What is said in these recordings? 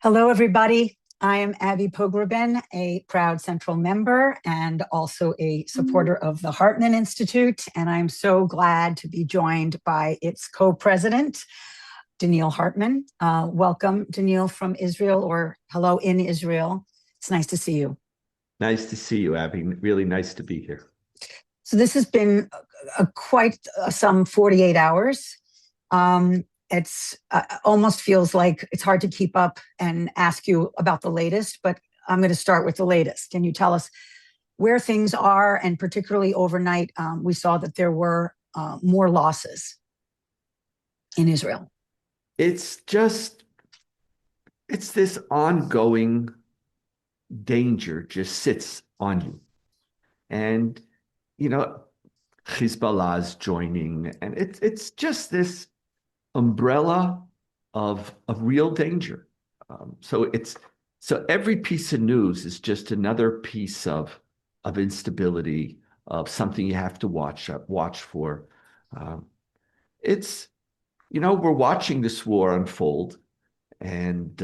Hello, everybody. I am Abby Pogrebin, a proud Central member and also a supporter of the Hartman Institute. And I'm so glad to be joined by its co-president, Donniel Hartman. Welcome, Donniel, from Israel, or hello in Israel. It's nice to see you. Nice to see you, Abby. Really nice to be here. So this has been quite some 48 hours. It's almost feels like it's hard to keep up and ask you about the latest, but I'm going to start with the latest. Can you tell us where things are? And particularly overnight, we saw that there were more losses in Israel. It's this ongoing danger just sits on you. And, Hezbollah is joining, and it's just this umbrella of real danger. So every piece of news is just another piece of instability, of something you have to watch for. We're watching this war unfold, and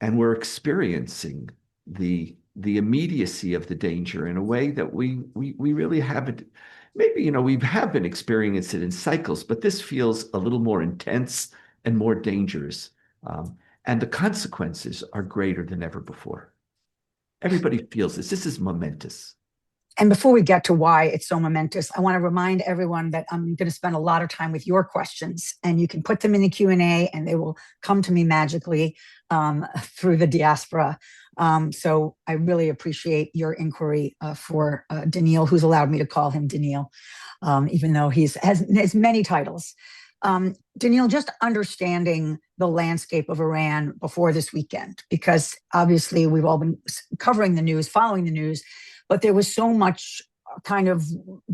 we're experiencing the immediacy of the danger in a way that we really haven't. Maybe, we have been experiencing it in cycles, but this feels a little more intense and more dangerous. And the consequences are greater than ever before. Everybody feels this. This is momentous. And before we get to why it's so momentous, I want to remind everyone that I'm going to spend a lot of time with your questions, and you can put them in the Q&A and they will come to me magically through the diaspora. So I really appreciate your inquiry for Donniel, who's allowed me to call him Donniel, even though he has many titles. Donniel, just understanding the landscape of Iran before this weekend, because obviously we've all been covering the news, following the news, but there was so much kind of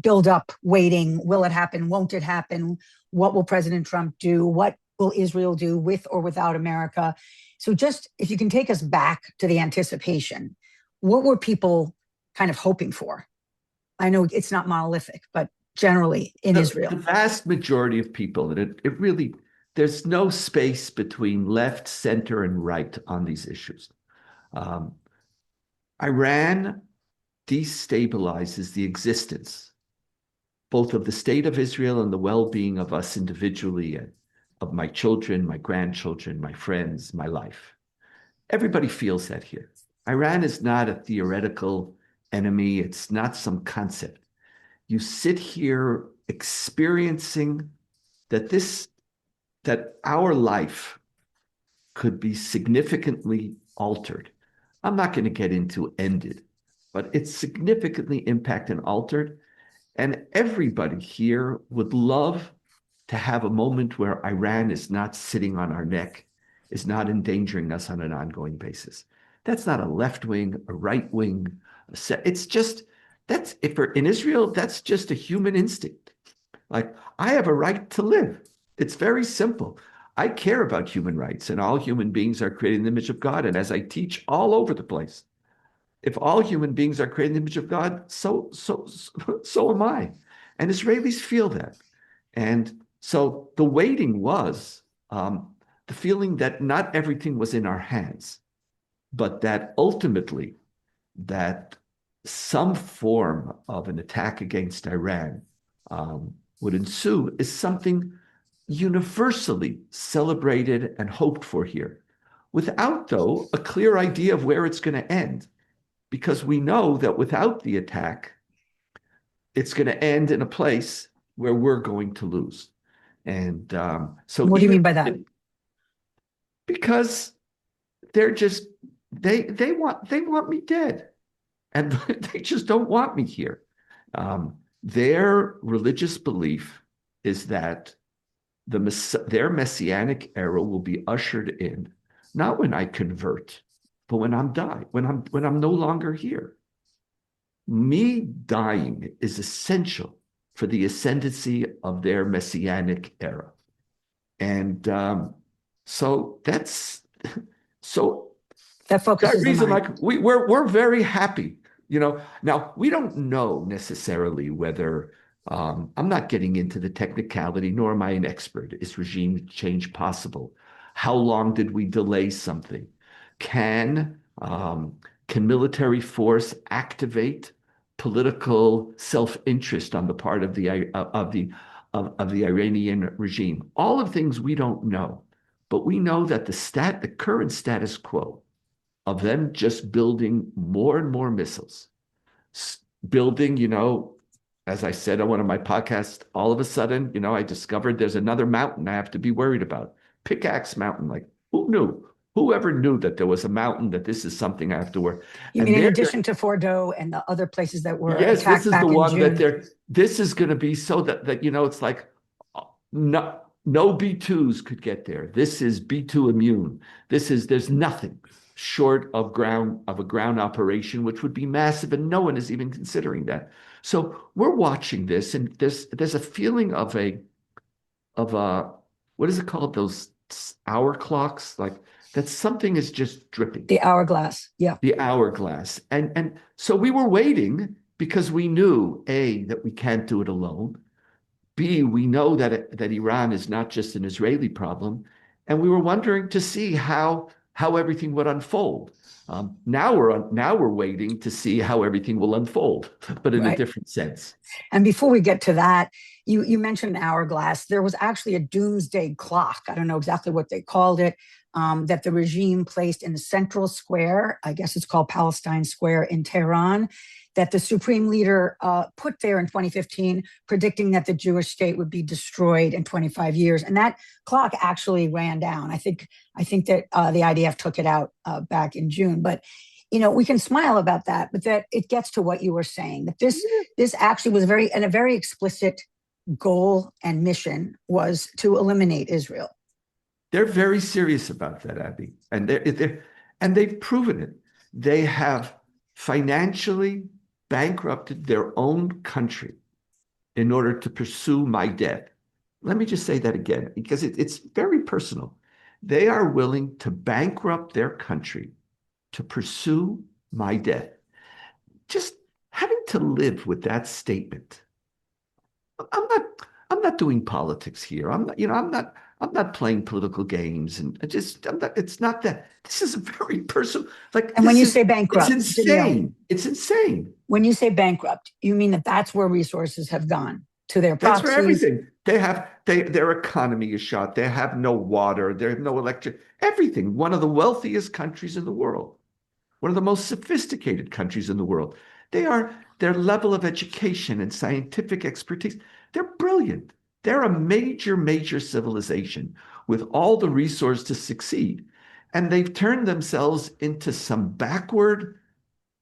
build up, waiting. Will it happen? Won't it happen? What will President Trump do? What will Israel do with or without America? So just if you can take us back to the anticipation, what were people kind of hoping for? I know it's not monolithic, but generally in Israel. The vast majority of people, and it really, there's no space between left, center, and right on these issues. Iran destabilizes the existence both of the state of Israel and the well-being of us individually, and of my children, my grandchildren, my friends, my life. Everybody feels that here. Iran is not a theoretical enemy. It's not some concept. You sit here experiencing that our life could be significantly altered. I'm not going to get into ended, but it's significantly impacted and altered. And everybody here would love to have a moment where Iran is not sitting on our neck, is not endangering us on an ongoing basis. That's not a left wing, a right wing. It's just, in Israel, that's just a human instinct. Like, I have a right to live. It's very simple. I care about human rights, and all human beings are created in the image of God. And as I teach all over the place, if all human beings are created in the image of God, so am I. And Israelis feel that. And so the waiting was the feeling that not everything was in our hands, but that ultimately that some form of an attack against Iran would ensue is something universally celebrated and hoped for here, without, though, a clear idea of where it's going to end. Because we know that without the attack, it's going to end in a place where we're going to lose. And so, what do you mean by that? Because they're just they want me dead, and they just don't want me here. Their religious belief is that their messianic era will be ushered in, not when I convert, but when I'm when I'm no longer here. Me dying is essential for the ascendancy of their messianic era. And so that's so that focuses that reason, like we're very happy. Now we don't know necessarily whether I'm not getting into the technicality, nor am I an expert. Is regime change possible? How long did we delay something? Can um, can military force activate political self-interest on the part of the Iranian regime? All of things we don't know, but we know that the current status quo of them just building more and more missiles, building, as I said on one of my podcasts, all of a sudden, I discovered there's another mountain I have to be worried about. Pickaxe Mountain. Like, who knew? Whoever knew that there was a mountain, that this is something I have to worry. You mean in addition to Fordo and the other places that were yes, this attacked is the back in one that June? this is going to be so that it's like no B2s could get there. This is B2 immune. There's nothing short of a ground operation, which would be massive, and no one is even considering that. So we're watching this, and there's a feeling of a what is it called? Those hour clocks, like that something is just dripping. The hourglass, yeah. The hourglass. And so we were waiting because we knew, A, that we can't do it alone. B, we know that Iran is not just an Israeli problem. And we were wondering to see how everything would unfold. Now we're waiting to see how everything will unfold, but in a different sense. And before we get to that, you mentioned an hourglass. There was actually a doomsday clock. I don't know exactly what they called it, that the regime placed in the central square. I guess it's called Palestine Square in Tehran, that the supreme leader put there in 2015, predicting that the Jewish state would be destroyed in 25 years. And that clock actually ran down. I think that the IDF took it out back in June. But we can smile about that, but that it gets to what you were saying, that this actually was a very explicit goal and mission was to eliminate Israel. They're very serious about that, Abby, and they've proven it. They have financially bankrupted their own country in order to pursue my death. Let me just say that again, because it's very personal. They are willing to bankrupt their country to pursue my death. Just having to live with that statement. I'm not doing politics here. I'm not playing political games, and it's not that. This is very personal. And when you say bankrupt, it's insane. It's insane. When you say bankrupt, you mean that's where resources have gone to their proxies. That's where everything. Their economy is shot. They have no water. They have no electric. Everything. One of the wealthiest countries in the world. One of the most sophisticated countries in the world. Their level of education and scientific expertise, they're brilliant. They're a major, major civilization with all the resources to succeed. And they've turned themselves into some backward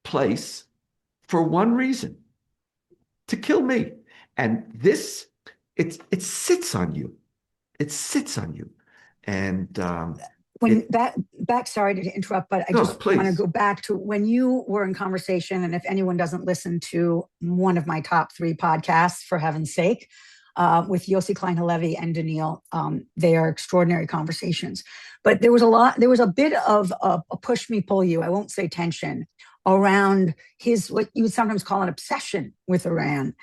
place for one reason, to kill me. And this, it sits on you. It sits on you. And sorry to interrupt, but I just want to go back to when you were in conversation. And if anyone doesn't listen to one of my top 3 podcasts, for heaven's sake, with Yossi Klein Halevi and Donniel, they are extraordinary conversations. But there was a bit of a push me, pull you, I won't say tension, around what you would sometimes call an obsession with Iran.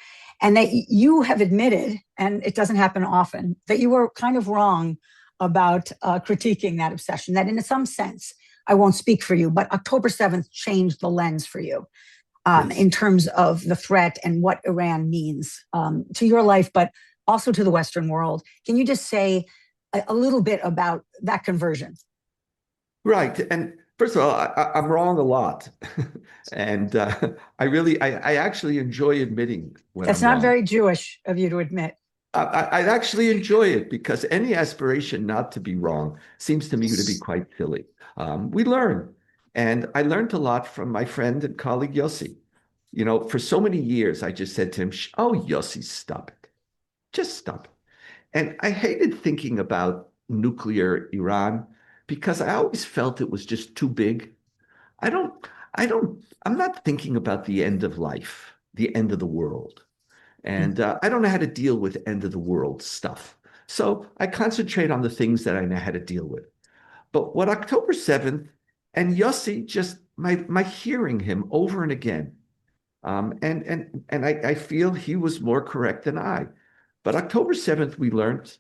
And that you have admitted, and it doesn't happen often, that you were kind of wrong about critiquing that obsession, that in some sense, I won't speak for you, but October 7th changed the lens for you in terms of the threat and what Iran means to your life, but also to the Western world. Can you just say a little bit about that conversion? Right. And first of all, I'm wrong a lot. And I actually enjoy admitting when That's I'm not wrong. very Jewish of you to admit. I actually enjoy it because any aspiration not to be wrong seems to me to be quite silly. We learn. And I learned a lot from my friend and colleague Yossi. For so many years, I just said to him, oh, Yossi, stop it. Just stop it. And I hated thinking about nuclear Iran because I always felt it was just too big. I'm not thinking about the end of life, the end of the world. And I don't know how to deal with end of the world stuff. So I concentrate on the things that I know how to deal with. But what October 7th and Yossi, just my hearing him over and again, and I feel he was more correct than I. But October 7th, we learned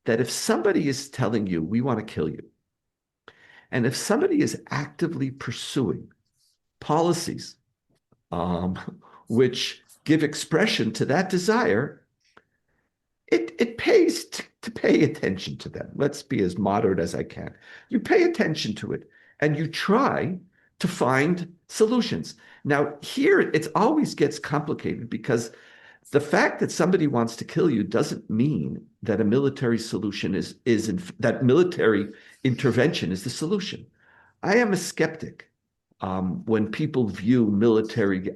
that if somebody is telling you, we want to kill you, And if somebody is actively pursuing policies which give expression to that desire, it pays to pay attention to them. Let's be as moderate as I can. You pay attention to it and you try to find solutions. Now, here it always gets complicated because the fact that somebody wants to kill you doesn't mean that a military solution that military intervention is the solution. I am a skeptic when people view military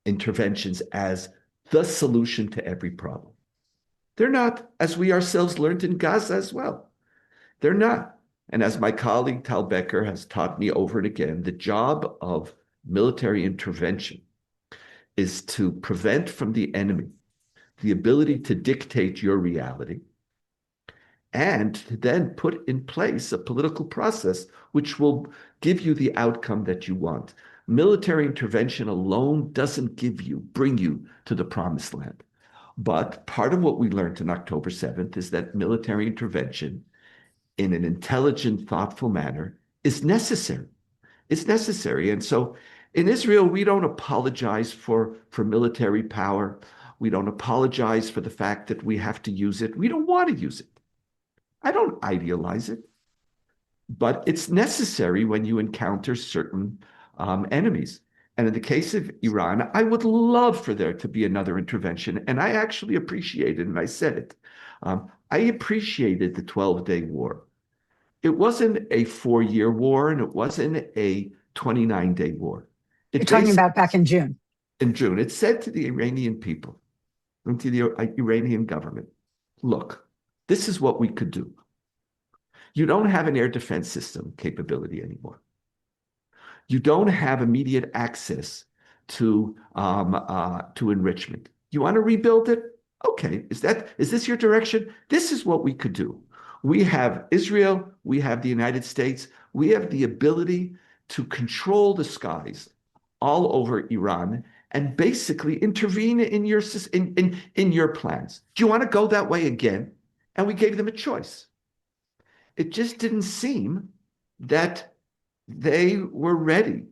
interventions as the solution to every problem. They're not, as we ourselves learned in Gaza as well. They're not. And as my colleague Tal Becker has taught me over and again, the job of military intervention is to prevent from the enemy the ability to dictate your reality and to then put in place a political process which will give you the outcome that you want. Military intervention alone doesn't bring you to the promised land. But part of what we learned on October 7th is that military intervention in an intelligent, thoughtful manner is necessary. It's necessary. And so in Israel, we don't apologize for military power. We don't apologize for the fact that we have to use it. We don't want to use it. I don't idealize it. But it's necessary when you encounter certain enemies. And in the case of Iran, I would love for there to be another intervention. And I actually appreciated, and I said it, I appreciated the 12-day war. It wasn't a 4-year war, and it wasn't a 29-day war. You're talking about back in June. In June, it said to the Iranian people and to the Iranian government, look, this is what we could do. You don't have an air defense system capability anymore. You don't have immediate access to enrichment. You want to rebuild it? Okay, is this your direction? This is what we could do. We have Israel, we have the United States, we have the ability to control the skies all over Iran and basically intervene in your plans. Do you want to go that way again? And we gave them a choice. It just didn't seem that they were ready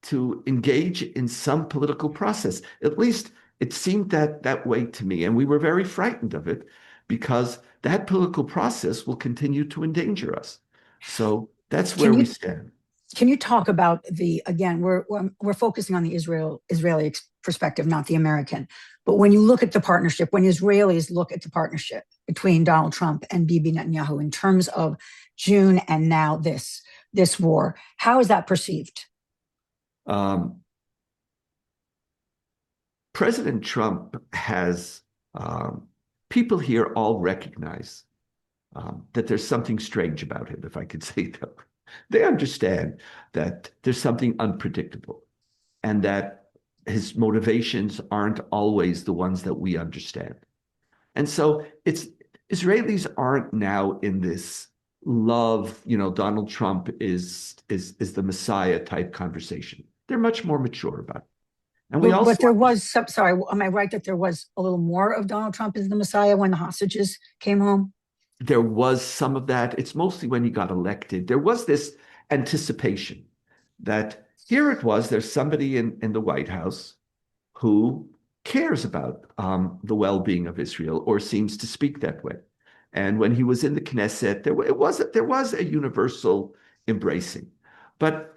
to engage in some political process. At least it seemed that way to me. And we were very frightened of it because that political process will continue to endanger us. So that's where we stand. Can you talk about again, we're focusing on the Israeli perspective, not the American. But when you look at the partnership, when Israelis look at the partnership between Donald Trump and Bibi Netanyahu in terms of June and now this war, how is that perceived? President Trump has, people here all recognize that there's something strange about him, if I could say that. They understand that there's something unpredictable and that his motivations aren't always the ones that we understand. And so Israelis aren't now in this love, Donald Trump is the Messiah type conversation. They're much more mature about it. And but there was sorry, am I right that there was a little more of Donald Trump as the Messiah when the hostages came home? There was some of that. It's mostly when he got elected. There was this anticipation that here it was, there's somebody in the White House who cares about the well-being of Israel or seems to speak that way. And when he was in the Knesset, there was a universal embracing. But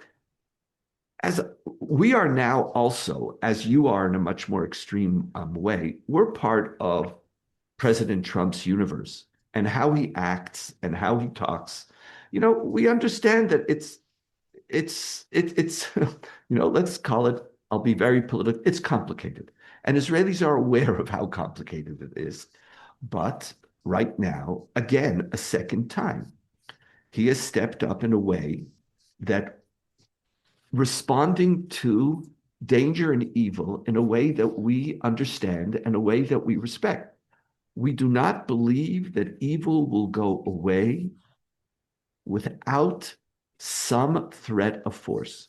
as we are now also, as you are in a much more extreme way, we're part of President Trump's universe and how he acts and how he talks. We understand that it's let's call it, I'll be very political, it's complicated. And Israelis are aware of how complicated it is. But right now, again, a second time, he has stepped up in a way that responding to danger and evil in a way that we understand and a way that we respect. We do not believe that evil will go away without some threat of force.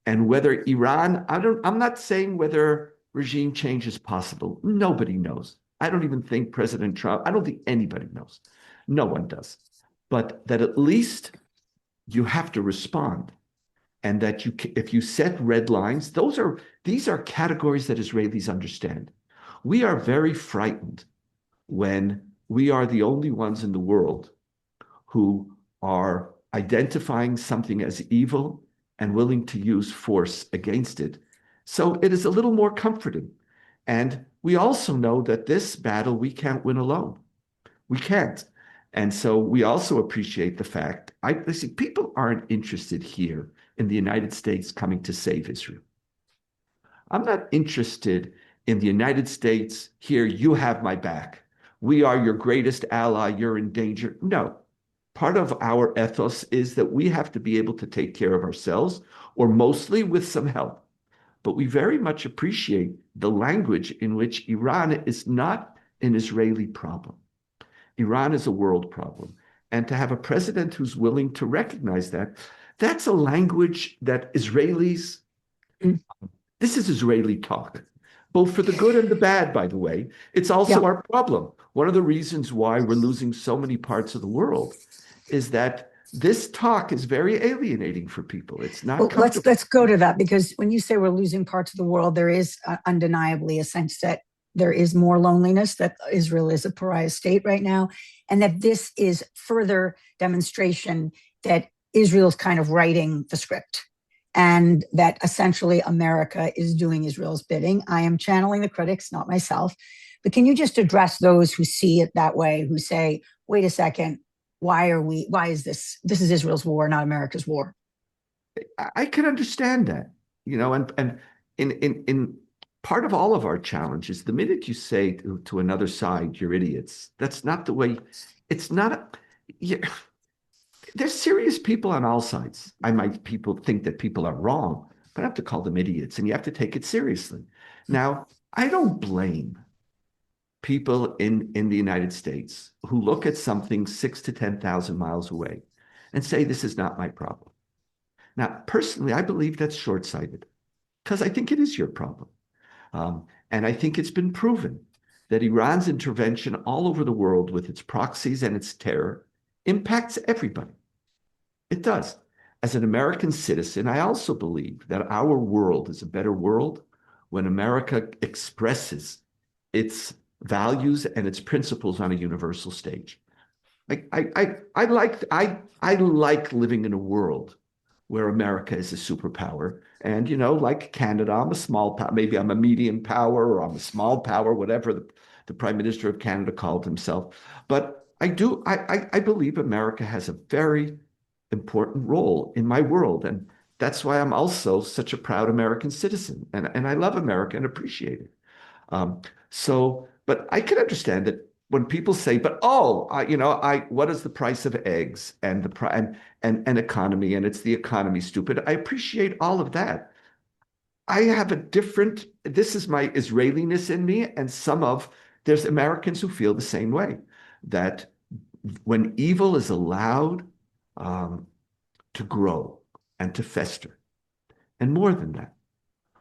And whether Iran, I'm not saying whether regime change is possible. Nobody knows. I don't even think President Trump, I don't think anybody knows. No one does. But that at least you have to respond. And that if you set red lines, these are categories that Israelis understand. We are very frightened when we are the only ones in the world who are identifying something as evil and willing to use force against it. So it is a little more comforting. And we also know that this battle we can't win alone. We can't. And so we also appreciate the fact, I see people aren't interested here in the United States coming to save Israel. I'm not interested in the United States here, you have my back. We are your greatest ally, you're in danger. No. Part of our ethos is that we have to be able to take care of ourselves, or mostly with some help. But we very much appreciate the language in which Iran is not an Israeli problem. Iran is a world problem. And to have a president who's willing to recognize that, that's a language that Israelis, this is Israeli talk, both for the good and the bad, by the way. It's also our problem. One of the reasons why we're losing so many parts of the world is that this talk is very alienating for people. It's not comfortable. Let's go to that, because when you say we're losing parts of the world, there is undeniably a sense that there is more loneliness, that Israel is a pariah state right now, and that this is further demonstration that Israel's kind of writing the script, and that essentially America is doing Israel's bidding. I am channeling the critics, not myself. But can you just address those who see it that way, who say, wait a second, why is this is Israel's war, not America's war? I can understand that, and in part of all of our challenges, the minute you say to another side, you're idiots, that's not the way. It's not there's serious people on all sides. People think that people are wrong, but I have to call them idiots, and you have to take it seriously. Now, I don't blame people in the United States who look at something 6,000 to 10,000 miles away and say, this is not my problem. Now, personally, I believe that's short-sighted, because I think it is your problem. And I think it's been proven that Iran's intervention all over the world with its proxies and its terror impacts everybody. It does. As an American citizen, I also believe that our world is a better world when America expresses its values and its principles on a universal stage. I like living in a world where America is a superpower. And, like Canada, I'm a small power. Maybe I'm a medium power, or I'm a small power, whatever the Prime Minister of Canada called himself. But I believe America has a very important role in my world. And that's why I'm also such a proud American citizen. And I love America and appreciate it. But I can understand that when people say, but what is the price of eggs and and economy, and it's the economy, stupid. I appreciate all of that. I have this is my Israeliness in me, and there's Americans who feel the same way, that when evil is allowed to grow and to fester, and more than that,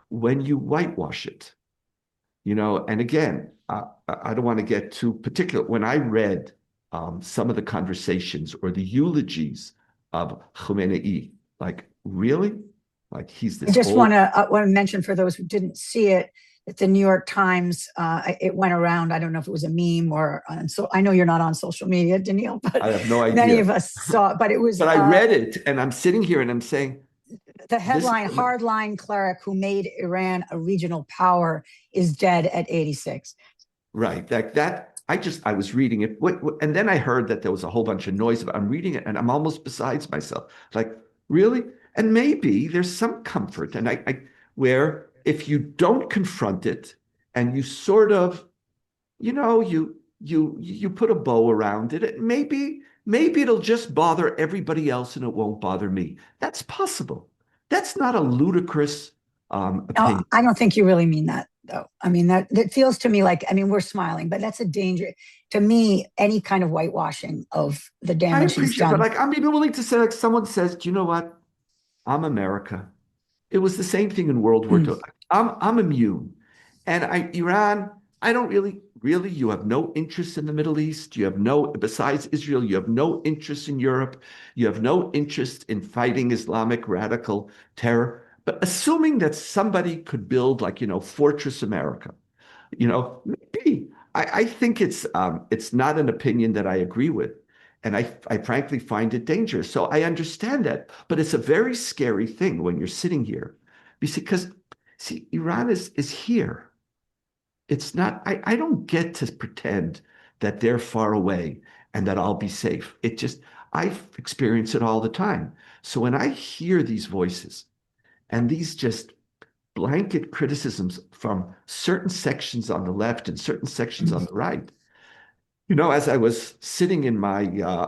when you whitewash it, and again, I don't want to get too particular. When I read some of the conversations or the eulogies of Khomeini, like, really? Like, he's this I just old... want to mention, for those who didn't see it, that the New York Times, it went around. I don't know if it was a meme or so. I know you're not on social media, Donniel, but I have no idea. Many of us saw it, but it was. But I read it, and I'm sitting here and I'm saying, the headline, hardline cleric who made Iran a regional power is dead at 86. Right. I was reading it. And then I heard that there was a whole bunch of noise about it. I'm reading it and I'm almost besides myself. Like, really? And maybe there's some comfort. And where if you don't confront it and you sort of, you put a bow around it, maybe it'll just bother everybody else and it won't bother me. That's possible. That's not a ludicrous opinion. No, I don't think you really mean that, though. I mean, that feels to me like, we're smiling, but that's a danger. To me, any kind of whitewashing of the damage he's done. But I'm even willing to say, like, someone says, do you know what? I'm America. It was the same thing in World War II. I'm immune. And Iran, I don't really, Really? You have no interest in the Middle East? You have no, besides Israel, you have no interest in Europe? You have no interest in fighting Islamic radical terror? But assuming that somebody could build, like, Fortress America, maybe. I think it's not an opinion that I agree with. And I frankly find it dangerous. So I understand that. But it's a very scary thing when you're sitting here. Because, see, Iran is here. It's not, I don't get to pretend that they're far away and that I'll be safe. I experience it all the time. So when I hear these voices and these just blanket criticisms from certain sections on the left and certain sections on the right, as I was sitting in my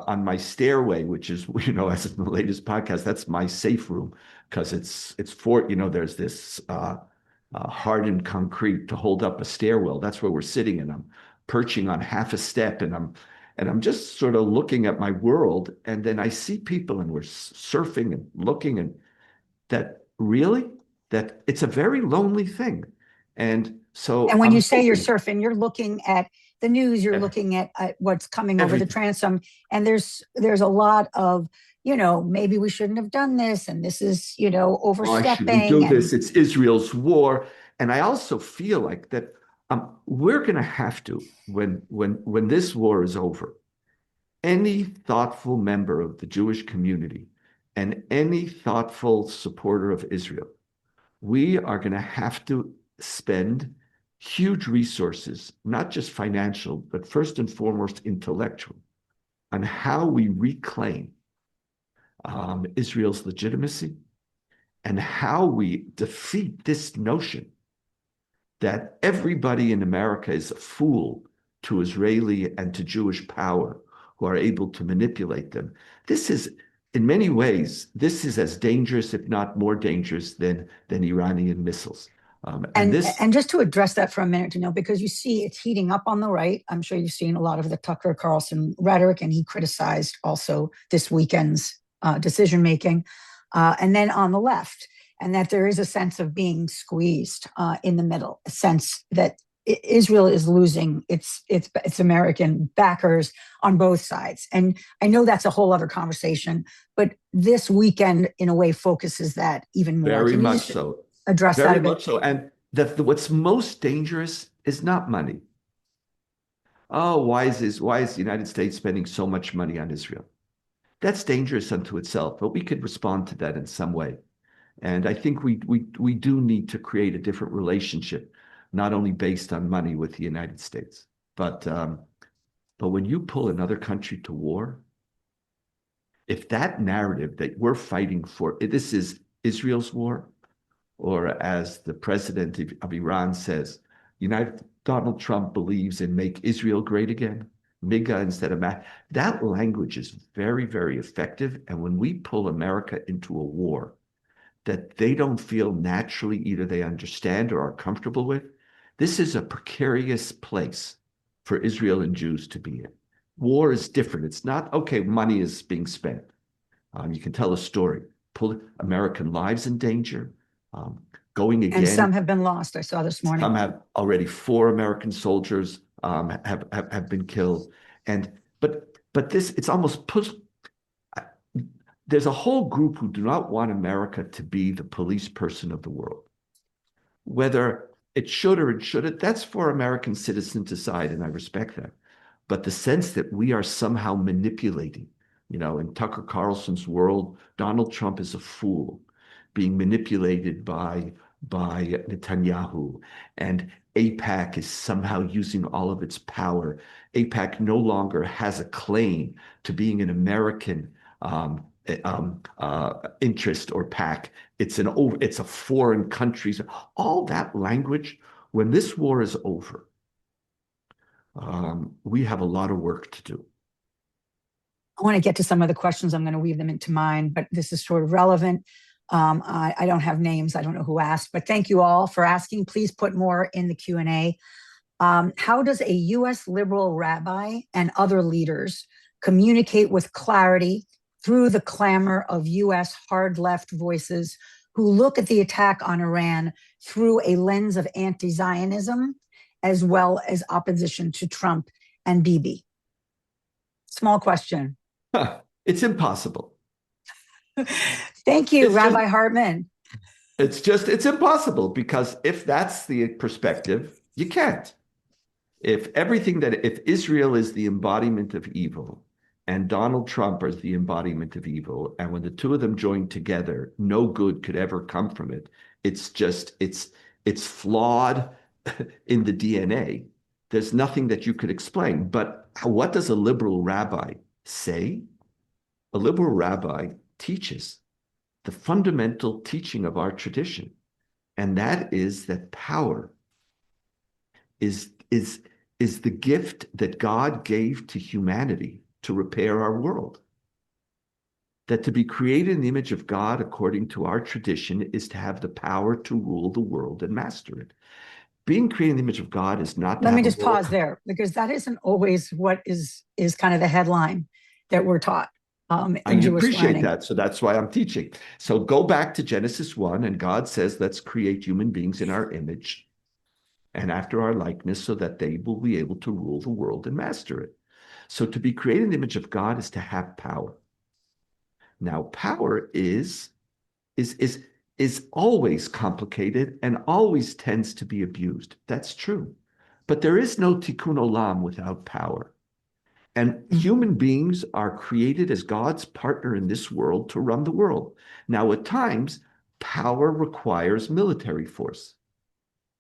on my stairway, which is, as in the latest podcast, that's my safe room because it's for, there's this hardened concrete to hold up a stairwell. That's where we're sitting, and I'm perching on half a step, and I'm just sort of looking at my world, and then I see people, and we're surfing and looking, and that it's a very lonely thing, and so. And when I'm you say you're hoping surfing, you're looking at the news, you're looking at what's coming over the transom, and there's a lot of, maybe we shouldn't have done this, and this is, overstepping. Why should we do this? It's Israel's war. And I also feel like that we're going to have to, when this war is over, any thoughtful member of the Jewish community and any thoughtful supporter of Israel, we are going to have to spend huge resources, not just financial, but first and foremost intellectual, on how we reclaim Israel's legitimacy and how we defeat this notion that everybody in America is a fool to Israeli and to Jewish power who are able to manipulate them. This is, in many ways, this is as dangerous, if not more dangerous, than Iranian missiles. And just to address that for a minute, because you see it's heating up on the right. I'm sure you've seen a lot of the Tucker Carlson rhetoric, and he criticized also this weekend's decision making. And then on the left, and that there is a sense of being squeezed in the middle, a sense that Israel is losing its American backers on both sides. And I know that's a whole other conversation, but this weekend, in a way, focuses that even more. Very much so. Address that a bit? Very much so. And what's most dangerous is not money. Oh, why is the United States spending so much money on Israel? That's dangerous unto itself, but we could respond to that in some way. And I think we do need to create a different relationship, not only based on money with the United States, but when you pull another country to war, if that narrative that we're fighting for, this is Israel's war, or as the president of Iran says, Donald Trump believes in make Israel great again, MIGA instead of MAC. That language is very, very effective. And when we pull America into a war that they don't feel naturally either they understand or are comfortable with, this is a precarious place for Israel and Jews to be in. War is different. It's not, okay, money is being spent. You can tell a story, put American lives in danger, going again. And some have been lost, I saw this morning. Some have already 4 American soldiers have been killed. But this, it's almost there's a whole group who do not want America to be the police person of the world. Whether it should or it shouldn't, that's for American citizens to decide, and I respect that. But the sense that we are somehow manipulating, in Tucker Carlson's world, Donald Trump is a fool, being manipulated by Netanyahu, and AIPAC is somehow using all of its power. AIPAC no longer has a claim to being an American interest or PAC. It's a foreign country. All that language, when this war is over, we have a lot of work to do. I want to get to some of the questions. I'm going to weave them into mine, but this is sort of relevant. I don't have names. I don't know who asked, but thank you all for asking. Please put more in the Q&A. How does a U.S. liberal rabbi and other leaders communicate with clarity through the clamor of U.S. hard left voices who look at the attack on Iran through a lens of anti-Zionism as well as opposition to Trump and Bibi? Small question. It's impossible. Thank you, It's just, Rabbi Hartman. it's impossible, because if that's the perspective, you can't. If Israel is the embodiment of evil and Donald Trump is the embodiment of evil, and when the two of them join together, no good could ever come from it. It's flawed in the DNA. There's nothing that you could explain. But what does a liberal rabbi say? A liberal rabbi teaches the fundamental teaching of our tradition, and that is that power is the gift that God gave to humanity to repair our world. That to be created in the image of God, according to our tradition, is to have the power to rule the world and master it. Being created in the image of God is not. Let me just pause there, because that isn't always what is kind of the headline that we're taught. I appreciate that. So that's why I'm teaching. So go back to Genesis 1, and God says, let's create human beings in our image and after our likeness, so that they will be able to rule the world and master it. So to be created in the image of God is to have power. Now, power is always complicated and always tends to be abused. That's true. But there is no tikkun olam without power. And human beings are created as God's partner in this world to run the world. Now, at times, power requires military force.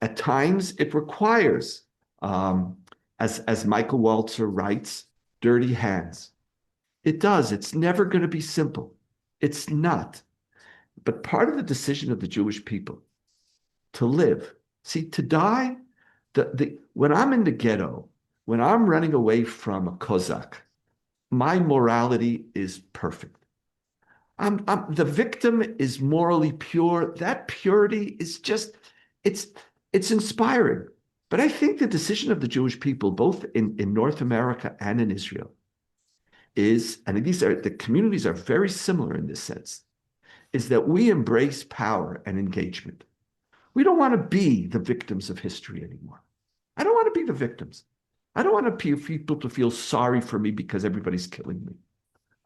At times, it requires, as Michael Walzer writes, dirty hands. It does. It's never going to be simple. It's not. But part of the decision of the Jewish people to live, see, to die, when I'm in the ghetto, when I'm running away from a Cossack, my morality is perfect. The victim is morally pure. That purity is just, it's inspiring. But I think the decision of the Jewish people, both in North America and in Israel, is, and the communities are very similar in this sense, is that we embrace power and engagement. We don't want to be the victims of history anymore. I don't want to be the victims. I don't want people to feel sorry for me because everybody's killing me.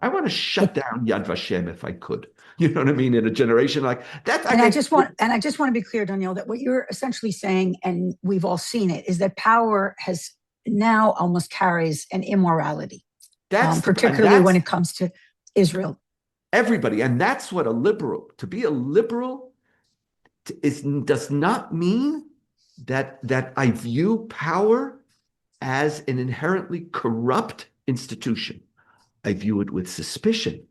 I want to shut down Yad Vashem if I could. You know what I mean? In a generation like that. I just want to be clear, Donniel, that what you're essentially saying, and we've all seen it, is that power has now almost carries an immorality, particularly when it comes to Israel. Everybody, and that's what to be a liberal does not mean that I view power as an inherently corrupt institution. I view it with suspicion.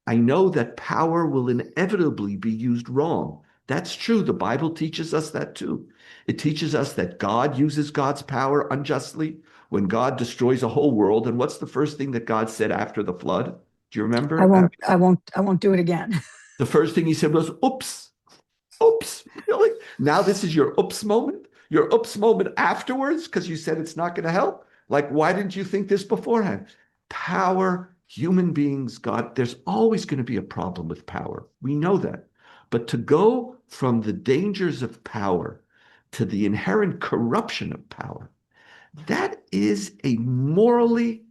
I know that power will inevitably be used wrong. That's true. The Bible teaches us that too. It teaches us that God uses God's power unjustly when God destroys a whole world. And what's the first thing that God said after the flood? Do you remember? I won't do it again. The first thing he said was, oops, really? Now this is your oops moment? Your oops moment afterwards because you said it's not going to help? Like, why didn't you think this beforehand? Power, human beings, God, there's always going to be a problem with power. We know that. But to go from the dangers of power to the inherent corruption of power, that is a morally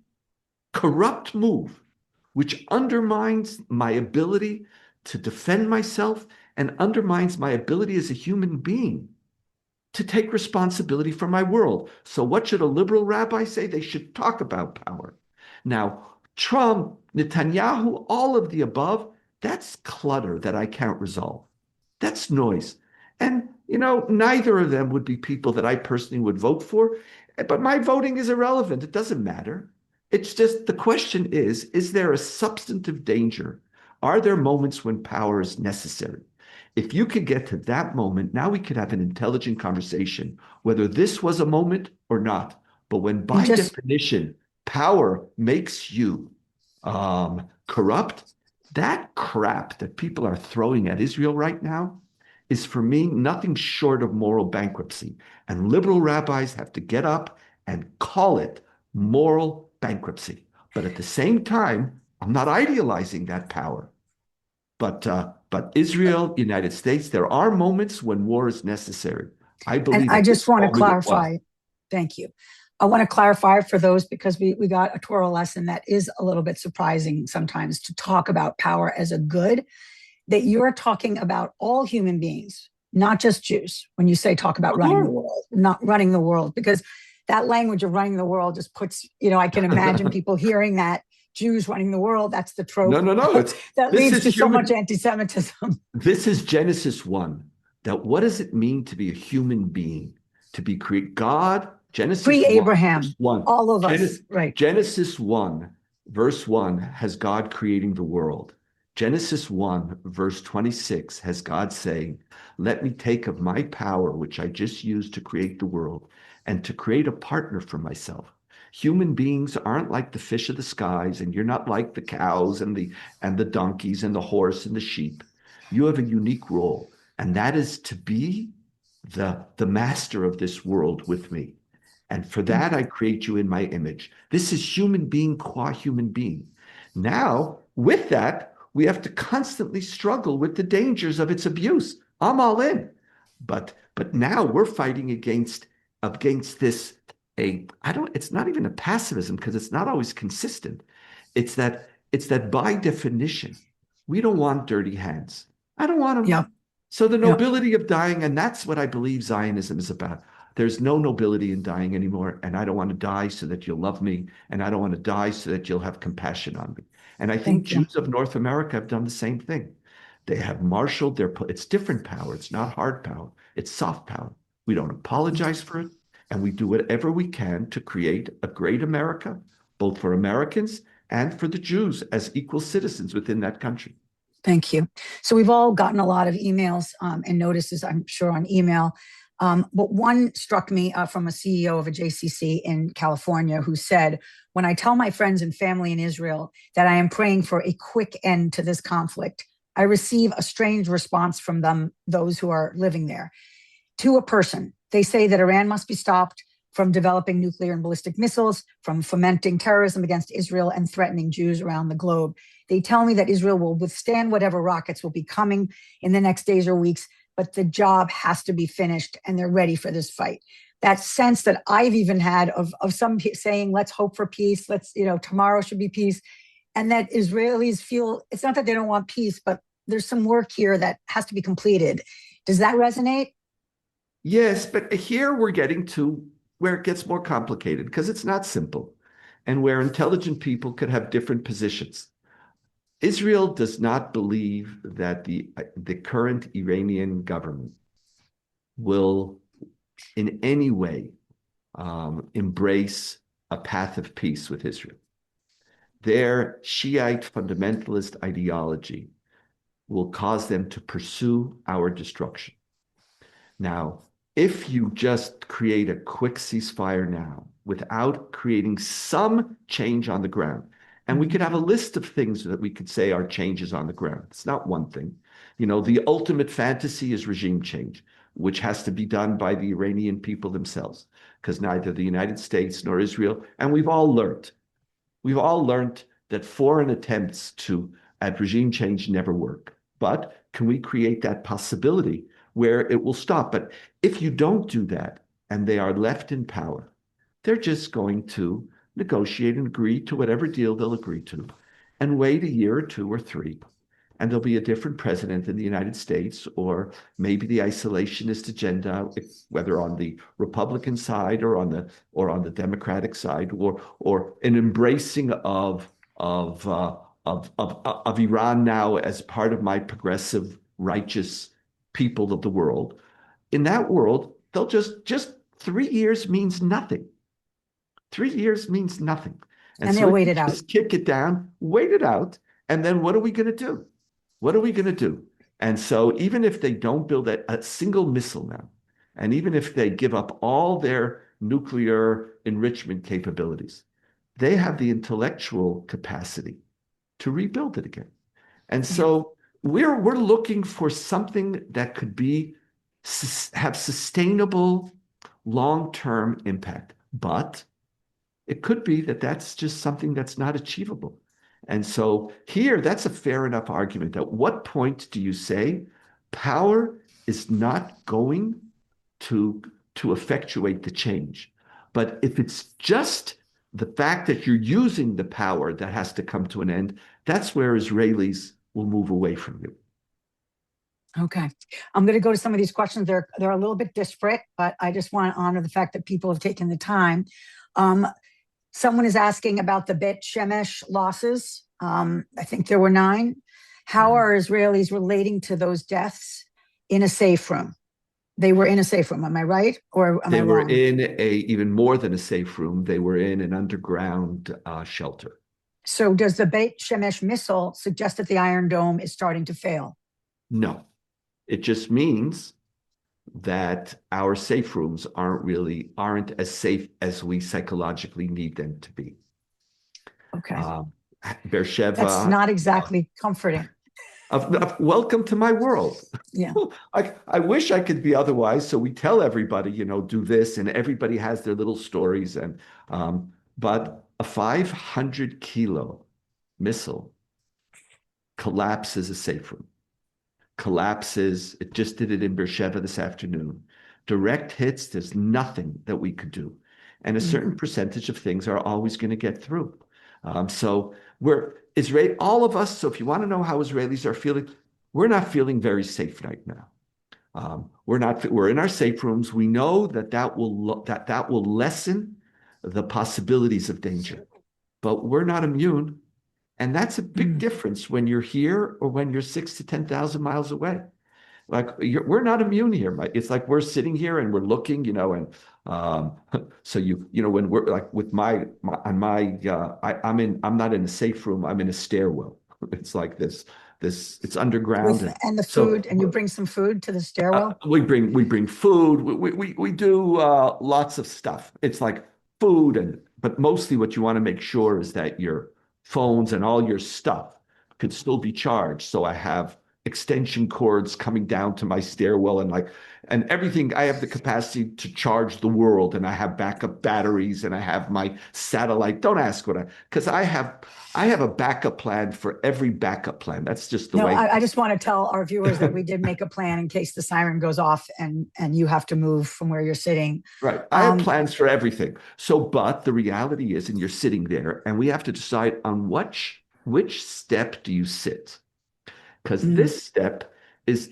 corrupt move, which undermines my ability to defend myself and undermines my ability as a human being to take responsibility for my world. So what should a liberal rabbi say? They should talk about power. Now, Trump, Netanyahu, all of the above, that's clutter that I can't resolve. That's noise. And, neither of them would be people that I personally would vote for, but my voting is irrelevant. It doesn't matter. It's just the question is there a substantive danger? Are there moments when power is necessary? If you could get to that moment, now we could have an intelligent conversation, whether this was a moment or not. But when by definition, power makes you corrupt, that crap that people are throwing at Israel right now is, for me, nothing short of moral bankruptcy. And liberal rabbis have to get up and call it moral bankruptcy. But at the same time, I'm not idealizing that power. But Israel, United States, there are moments when war is necessary. I believe. And I just want to clarify. Thank you. I want to clarify for those because we got a Torah lesson that is a little bit surprising sometimes to talk about power as a good, that you're talking about all human beings, not just Jews, when you say talk about running the world, not running the world, because that language of running the world just puts, I can imagine people hearing that Jews running the world, that's the trope. No. That leads to so much anti-Semitism. This is Genesis 1. That what does it mean to be a human being? To be created? God, Genesis Pre-Abraham, 1. all of us, right. Genesis 1, verse 1 has God creating the world. Genesis 1, verse 26 has God saying, let me take of my power, which I just used to create the world, and to create a partner for myself. Human beings aren't like the fish of the skies, and you're not like the cows and the donkeys and the horse and the sheep. You have a unique role, and that is to be the master of this world with me. And for that, I create you in my image. This is human being qua human being. Now, with that, we have to constantly struggle with the dangers of its abuse. I'm all in. But now we're fighting against this, it's not even a pacifism because it's not always consistent. It's that by definition, we don't want dirty hands. I don't want them. Yeah. So the nobility of dying, and that's what I believe Zionism is about. There's no nobility in dying anymore, and I don't want to die so that you'll love me, and I don't want to die so that you'll have compassion on me. And I think Jews of North America have done the same thing. They have marshaled it's different power. It's not hard power. It's soft power. We don't apologize for it, and we do whatever we can to create a great America, both for Americans and for the Jews as equal citizens within that country. Thank you. So we've all gotten a lot of emails and notices, I'm sure, on email. But one struck me from a CEO of a JCC in California who said, when I tell my friends and family in Israel that I am praying for a quick end to this conflict, I receive a strange response from them, those who are living there. To a person, they say that Iran must be stopped from developing nuclear and ballistic missiles, from fomenting terrorism against Israel and threatening Jews around the globe. They tell me that Israel will withstand whatever rockets will be coming in the next days or weeks, but the job has to be finished and they're ready for this fight. That sense that I've even had of some saying, let's hope for peace, tomorrow should be peace. And that Israelis feel, it's not that they don't want peace, but there's some work here that has to be completed. Does that resonate? Yes, but here we're getting to where it gets more complicated because it's not simple and where intelligent people could have different positions. Israel does not believe that the current Iranian government will in any way embrace a path of peace with Israel. Their Shiite fundamentalist ideology will cause them to pursue our destruction. Now, if you just create a quick ceasefire now without creating some change on the ground, and we could have a list of things that we could say are changes on the ground. It's not one thing. The ultimate fantasy is regime change, which has to be done by the Iranian people themselves, because neither the United States nor Israel, and we've all learned that foreign attempts at regime change never work. But can we create that possibility where it will stop? But if you don't do that and they are left in power, they're just going to negotiate and agree to whatever deal they'll agree to and wait a year or two or three. And there'll be a different president in the United States, or maybe the isolationist agenda, whether on the Republican side or on the Democratic side, or an embracing of Iran now as part of my progressive, righteous people of the world. In that world, they'll just 3 years means nothing. 3 years means nothing. And they'll wait it out. Just kick it down, wait it out, and then what are we going to do? What are we going to do? And so even if they don't build a single missile now, and even if they give up all their nuclear enrichment capabilities, they have the intellectual capacity to rebuild it again. And so we're looking for something that could have sustainable long-term impact, but it could be that that's just something that's not achievable. And so here, that's a fair enough argument. At what point do you say power is not going to effectuate the change? But if it's just the fact that you're using the power that has to come to an end, that's where Israelis will move away from you. Okay. I'm going to go to some of these questions. They're a little bit disparate, but I just want to honor the fact that people have taken the time. Someone is asking about the Bet Shemesh losses. I think there were 9. How are Israelis relating to those deaths in a safe room? They were in a safe room. Am I right? Or am I wrong? They were in even more than a safe room. They were in an underground shelter. So does the Beit Shemesh missile suggest that the Iron Dome is starting to fail? No. It just means that our safe rooms aren't as safe as we psychologically need them to be. Okay. Beersheba. That's not exactly comforting. Welcome to my world. Yeah. I wish I could be otherwise. So we tell everybody, do this, and everybody has their little stories. But a 500-kilo missile collapses a safe room. Collapses. It just did it in Beersheba this afternoon. Direct hits. There's nothing that we could do, and a certain percentage of things are always going to get through. So we're Israel, all of us. So if you want to know how Israelis are feeling, we're not feeling very safe right now. We're in our safe rooms. We know that will lessen the possibilities of danger, but we're not immune. And that's a big difference when you're here or when you're 6 to 10,000 miles away. Like we're not immune here. It's like we're sitting here and we're looking, and so when we're like with I'm not in a safe room. I'm in a stairwell. It's like this. It's underground. And the food, and you bring some food to the stairwell. We bring food. We do lots of stuff. It's like food, but mostly what you want to make sure is that your phones and all your stuff could still be charged. So I have extension cords coming down to my stairwell and everything. I have the capacity to charge the world, and I have backup batteries, and I have my satellite. Don't ask because I have a backup plan for every backup plan. That's just the way. I just want to tell our viewers that we did make a plan in case the siren goes off and you have to move from where you're sitting. Right. I have plans for everything. So, but the reality is, and you're sitting there, and we have to decide on which step do you sit? Because this step is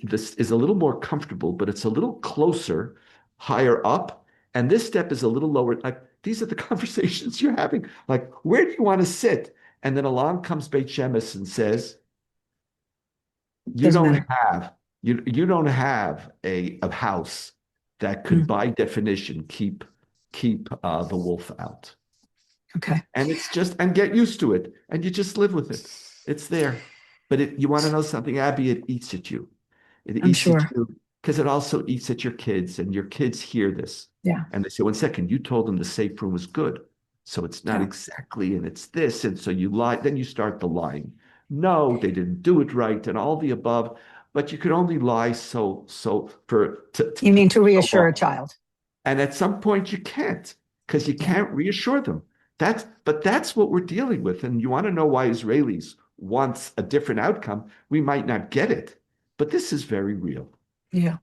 a little more comfortable, but it's a little closer, higher up. And this step is a little lower. Like these are the conversations you're having. Like, where do you want to sit? And then along comes Beit Shemesh and says, you don't have a house that could, by definition, keep the wolf out. Okay. And and get used to it, and you just live with it. It's there. But you want to know something, Abby? It eats at you. It eats at you because it also eats at your kids, and your kids hear this. Yeah. And they say, 1 second, you told them the safe room was good. So it's not exactly, and it's this. And so you lie, then you start the lying. No, they didn't do it right, and all the above. But you can only lie you mean to reassure a child. And at some point you can't, because you can't reassure them. But that's what we're dealing with. And you want to know why Israelis wants a different outcome. We might not get it, but this is very real. Yeah.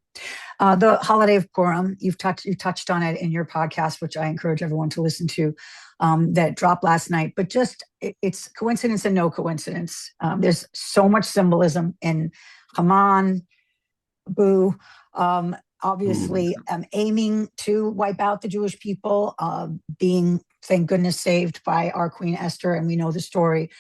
The holiday of Purim, you touched on it in your podcast, which I encourage everyone to listen to, that dropped last night. But it's coincidence and no coincidence. There's so much symbolism in Haman, Boo, obviously aiming to wipe out the Jewish people, being, thank goodness, saved by our Queen Esther, and we know the story.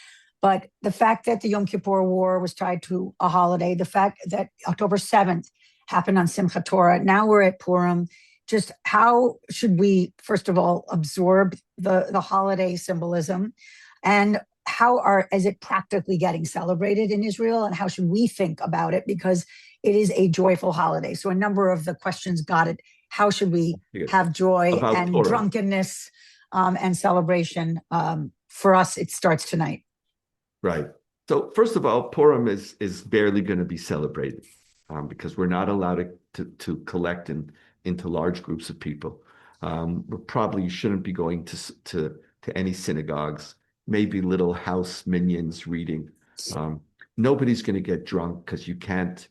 But the fact that the Yom Kippur War was tied to a holiday, the fact that October 7th happened on Simchat Torah, now we're at Purim. Just how should we, first of all, absorb the holiday symbolism? And is it practically getting celebrated in Israel? And how should we think about it? Because it is a joyful holiday. So a number of the questions got it. How should we have joy and Purim, drunkenness and celebration? For us, it starts tonight. Right. So first of all, Purim is barely going to be celebrated because we're not allowed to collect into large groups of people. We probably shouldn't be going to any synagogues. Maybe little house minions reading. Nobody's going to get drunk because you can't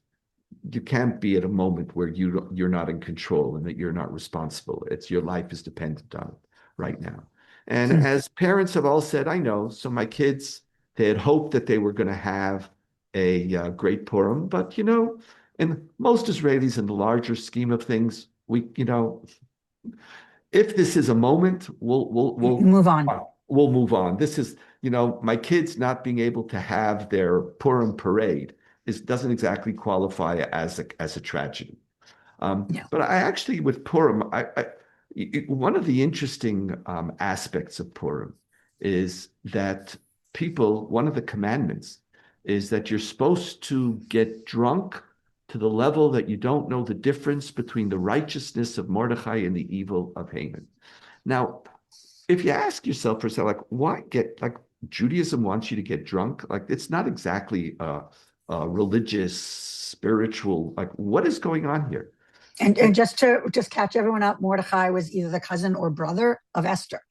be at a moment where you're not in control and that you're not responsible. Your life is dependent on it. right now. And as parents have all said, I know, so my kids, they had hoped that they were going to have a great Purim, but and most Israelis in the larger scheme of things, if this is a moment, Move on. we'll move on. This is, my kids not being able to have their Purim parade doesn't exactly qualify as a tragedy. Yeah. But I actually, with Purim, one of the interesting aspects of Purim is that one of the commandments is that you're supposed to get drunk to the level that you don't know the difference between the righteousness of Mordechai and the evil of Haman. Now, if you ask yourself for a second, like, why Judaism wants you to get drunk? Like, it's not exactly a religious, spiritual, like, what is going on here? And just to catch everyone up, Mordecai was either the cousin or brother of Esther.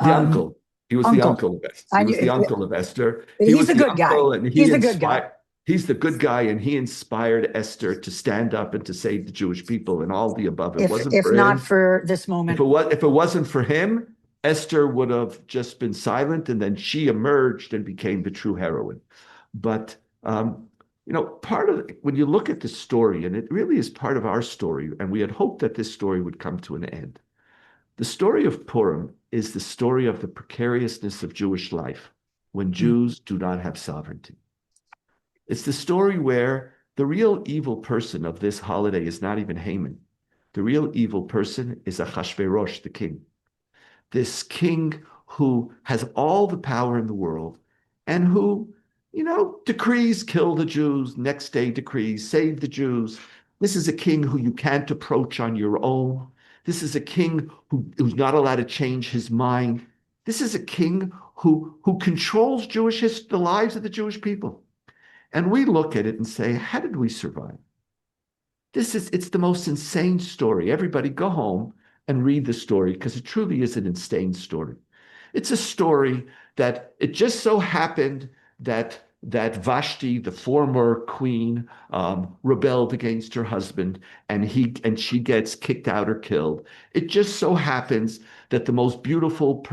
The uncle. He was the uncle of Esther. He was the uncle of Esther. He's the good guy. And he's the good guy. He's the good guy, and he inspired Esther to stand up and to save the Jewish people and all the above. If not for this moment. If it wasn't for him, Esther would have just been silent, and then she emerged and became the true heroine. But part of when you look at the story, and it really is part of our story, and we had hoped that this story would come to an end. The story of Purim is the story of the precariousness of Jewish life when Jews do not have sovereignty. It's the story where the real evil person of this holiday is not even Haman. The real evil person is Ahasuerus, the king. This king who has all the power in the world and who, decrees kill the Jews, next day decrees save the Jews. This is a king who you can't approach on your own. This is a king who's not allowed to change his mind. This is a king who controls the lives of the Jewish people. And we look at it and say, how did we survive? It's the most insane story. Everybody go home and read the story because it truly is an insane story. It's a story that it just so happened that Vashti, the former queen, rebelled against her husband, and she gets kicked out or killed. It just so happens that the most beautiful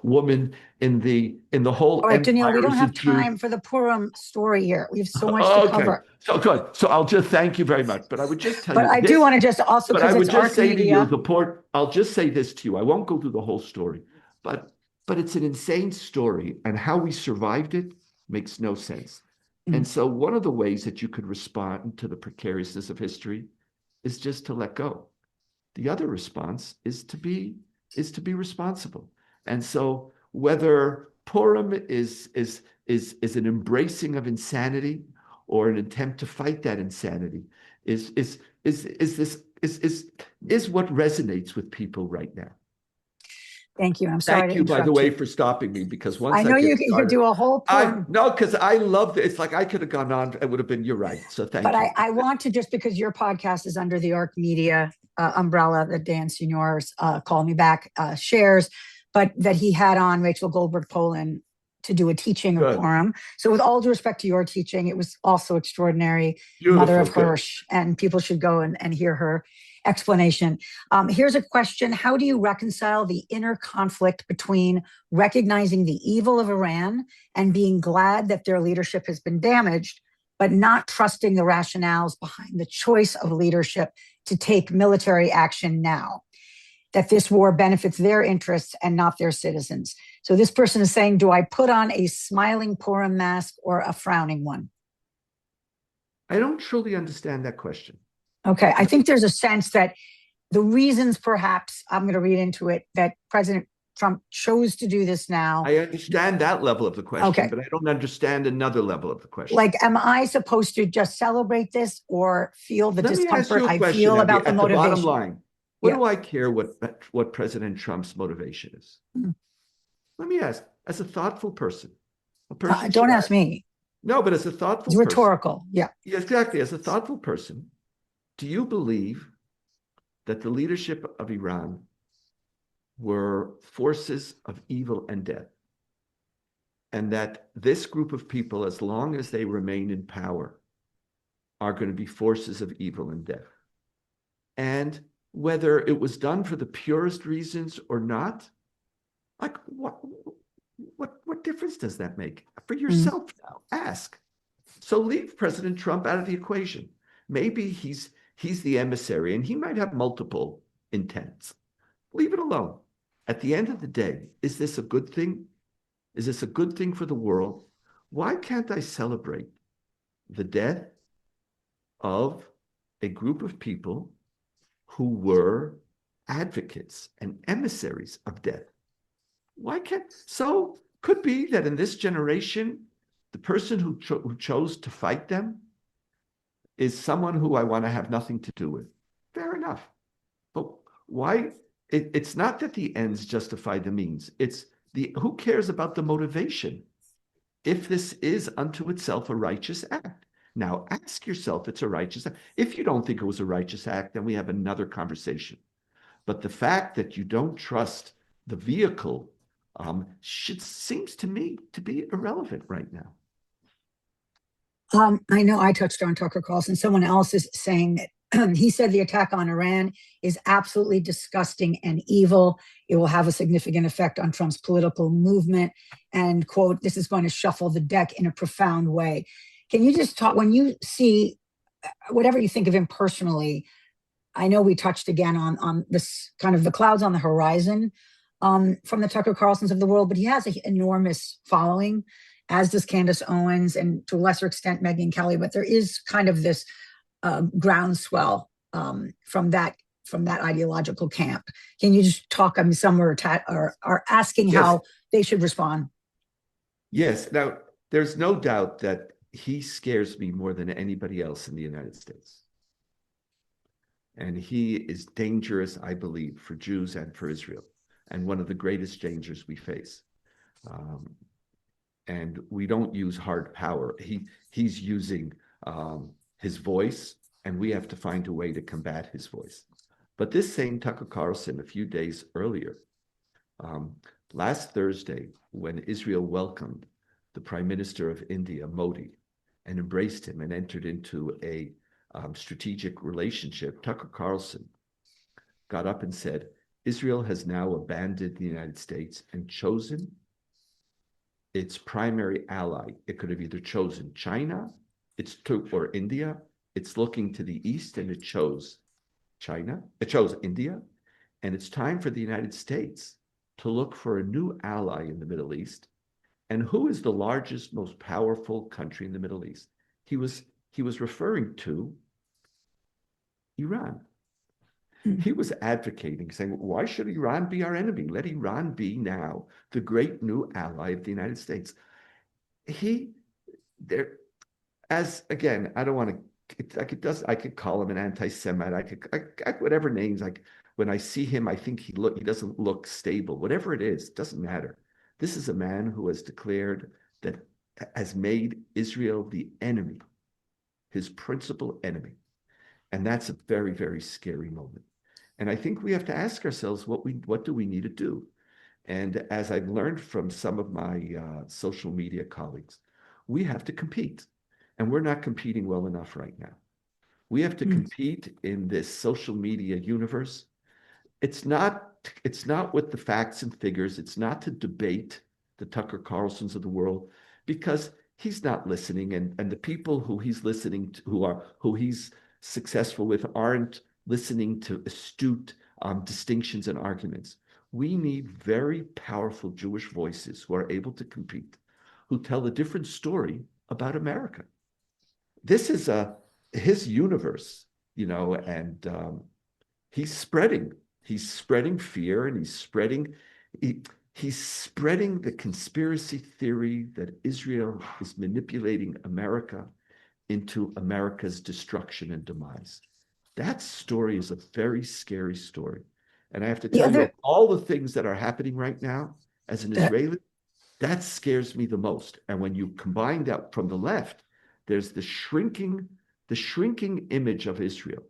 woman in the whole All right, empire. Donniel, we don't have time for the Purim story here. We have so much to cover. So good. So I'll just thank you very much. But I would just tell you. But I do want to just also, but I would just say media. to you, I'll just say this to you. I won't go through the whole story, but it's an insane story, and how we survived it makes no sense. And so one of the ways that you could respond to the precariousness of history is just to let go. The other response is to be responsible. And so whether Purim is an embracing of insanity or an attempt to fight that insanity is what resonates with people right now. Thank you. I'm sorry. Thank you, by the way, for stopping me, because once I know you could do a whole Purim. No, because I love it. It's like I could have gone on. It would have been. You're right. So thank you. But I want to, just because your podcast is under the ARC Media umbrella that Dan Senior's Call Me Back shares, but that he had on Rachel Goldberg-Polin to do a teaching of Purim. So with all due respect to your teaching, it was also extraordinary. Beautiful, Mother of Hirsch, and people should go and hear her explanation. Here's a question. How do you reconcile the inner conflict between recognizing the evil of Iran and being glad that their leadership has been damaged, but not trusting the rationales behind the choice of leadership to take military action now? That this war benefits their interests and not their citizens. So this person is saying, do I put on a smiling Purim mask or a frowning one? I don't truly understand that question. Okay, I think there's a sense that the reasons, perhaps, I'm going to read into it, that President Trump chose to do this now. I understand that level of the question, but I don't understand another level of the question. Like, am I supposed to just celebrate this or feel the discomfort I feel about the motivation? Bottom line, what do I care what President Trump's motivation is? Let me ask, as a thoughtful person, don't ask me. No, but as a thoughtful person. It's rhetorical, yeah. Exactly. As a thoughtful person, do you believe that the leadership of Iran were forces of evil and death? And that this group of people, as long as they remain in power, are going to be forces of evil and death? And whether it was done for the purest reasons or not, like what difference does that make? For yourself now, ask. So leave President Trump out of the equation. Maybe he's the emissary and he might have multiple intents. Leave it alone. At the end of the day, is this a good thing? Is this a good thing for the world? Why can't I celebrate the death of a group of people who were advocates and emissaries of death? Why can't? So could be that in this generation, the person who chose to fight them is someone who I want to have nothing to do with. Fair enough. But why? It's not that the ends justify the means. It's who cares about the motivation if this is unto itself a righteous act? Now ask yourself, it's a righteous act. If you don't think it was a righteous act, then we have another conversation. But the fact that you don't trust the vehicle seems to me to be irrelevant right now. I know I touched on Tucker Carlson. Someone else is saying that he said the attack on Iran is absolutely disgusting and evil. It will have a significant effect on Trump's political movement. And, quote, this is going to shuffle the deck in a profound way. Can you just talk, when you see whatever you think of him personally, I know we touched again on this kind of the clouds on the horizon from the Tucker Carlsons of the world, but he has an enormous following, as does Candace Owens and to a lesser extent Megyn Kelly. But there is kind of this groundswell from that ideological camp. Can you just talk? I mean, some are asking how they should respond. Yes. Now, there's no doubt that he scares me more than anybody else in the United States. And he is dangerous, I believe, for Jews and for Israel, and one of the greatest dangers we face. And we don't use hard power. He's using his voice, and we have to find a way to combat his voice. But this same Tucker Carlson, a few days earlier, last Thursday, when Israel welcomed the Prime Minister of India, Modi, and embraced him and entered into a strategic relationship, Tucker Carlson got up and said, Israel has now abandoned the United States and chosen its primary ally. It could have either chosen China, or India. It's looking to the east, and it chose China. It chose India, and it's time for the United States to look for a new ally in the Middle East. And who is the largest, most powerful country in the Middle East? He was referring to Iran. He was advocating, saying, why should Iran be our enemy? Let Iran be now the great new ally of the United States. Again, I don't want to, I could call him an anti-Semite. I whatever names, when I see him, I think he doesn't look stable. Whatever it is, doesn't matter. This is a man who has declared that, has made Israel the enemy, his principal enemy. And that's a very, very scary moment. And I think we have to ask ourselves, what do we need to do? And as I've learned from some of my social media colleagues, we have to compete. And we're not competing well enough right now. We have to compete in this social media universe. It's not with the facts and figures. It's not to debate the Tucker Carlsons of the world, because he's not listening. And the people who he's listening to, who he's successful with, aren't listening to astute distinctions and arguments. We need very powerful Jewish voices who are able to compete, who tell a different story about America. This is his universe, and he's spreading fear, and he's spreading the conspiracy theory that Israel is manipulating America into America's destruction and demise. That story is a very scary story. And I have to tell you, all the things that are happening right now, as an Israeli, that scares me the most. And when you combine that from the left, there's the shrinking image of Israel.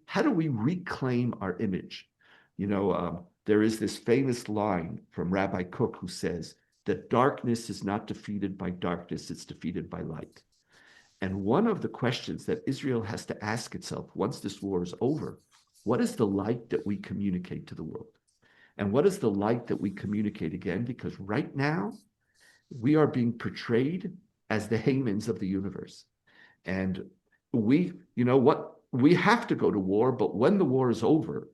How do we reclaim our image? There is this famous line from Rabbi Cook who says that darkness is not defeated by darkness, it's defeated by light. And one of the questions that Israel has to ask itself once this war is over What is the light that we communicate to the world? And what is the light that we communicate again? Because right now, we are being portrayed as the Hamans of the universe. And we, you know what, we have to go to war, but when the war is over,